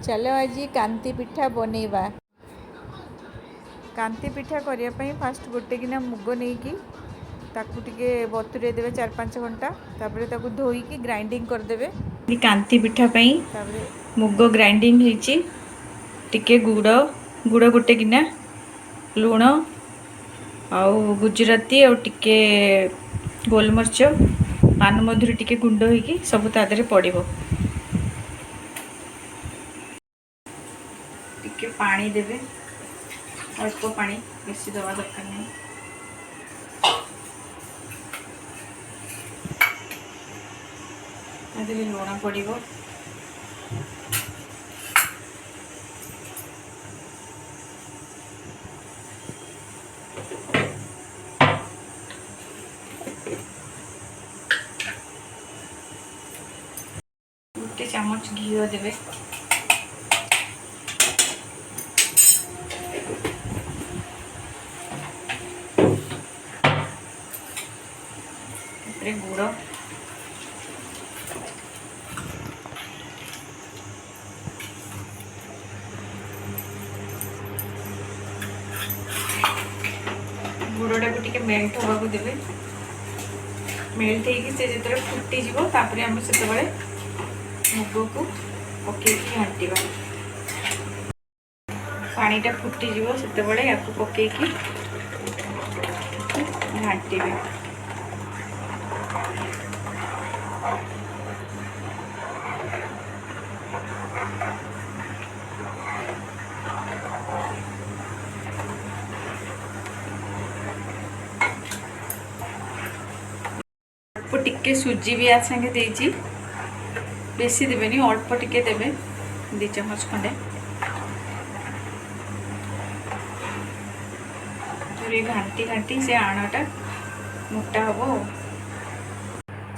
चलो आज कांति पिठा बनैबा। कांति पिठा करने फास्ट गोटे गिना मुग नहीं कि ताकू टिके बतुरे देवे 4-5 घंटा तापर ताकू धोईकी ग्राइंडिंग करदेवे। कांति पिठा पई मुग ग्राइंडिंग होईची टिके गुड़ गोटे गिना लुण आउ गुजराती और टिके गोलमरीच पान मधुरी टिके गुंड होईकी सब तादरे पड़िबो। टिके पानी देवे अल्प पानी बेसी दवा दरकार नहीं। लुण पड़ो गोटे चामच घी देवे गुड़ गुड़टा को टिके मेल्ट होगा को देवे। मेल्ट होगी से जो फुटी जीवो तापर आम से मुग को पकई घाटा पानीटा फुटी जीवो से या पकई घाटे टिके सुजी भी आसांगे देजी बेसी देवेनी अल्प टिके देवे 2 चम्मच खंडे घाटी घाटी से आणटा मोटा हम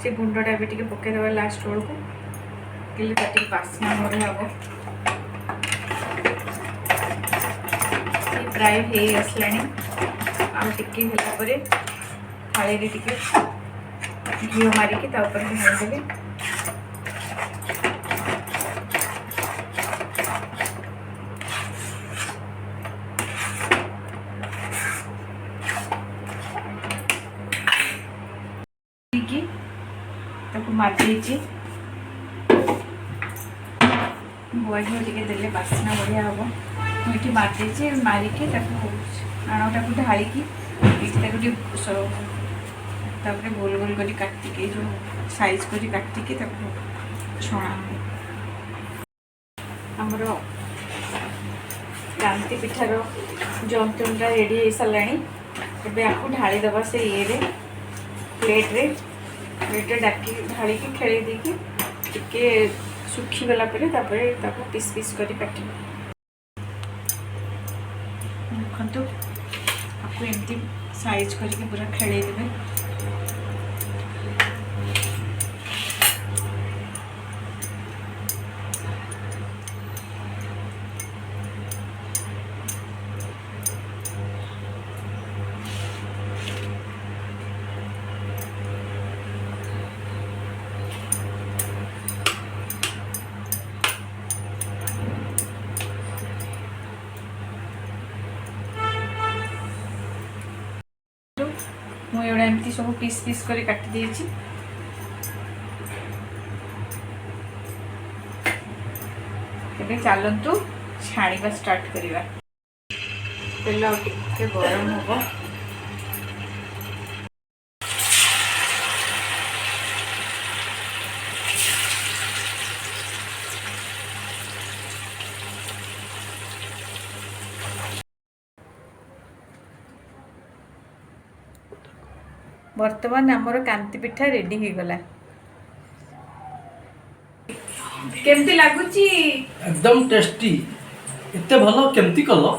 से गुंडटा भी टिके पकईदे लास्ट बेल को कि बास्ना बढ़िया हम प्राय हो आसला थाली टिके घी मारिकी ढालदेवे। मारिदेची गुआ घी टे देले बास्ना बढ़िया हम मुझे मारिदेची मारिकी आणटा को ढालिकी तापर गोल गोल कर काटिके जो साइज कर काटिके छणा आमर कांति पिठार जंतुटा रेडी हो सारा। एबे आपको ढाली दबा से ये प्लेट डाकी ढालिकी खेल देकी टिके सुखी गला तापर पीस पीस कर काट देखो आपको एमती साइज करके पूरा खेल देवे। मुझे एमती सब पीस पीस कर काटी देछि। एबे चलतु छाणीबा स्टार्ट करिबा। तेल टिके गरम होबो बर्तमान आमर कांति पिठा रेडी हो गला। केमती लागुची? एकदम टेस्टी। इतने भलो केमती कलो?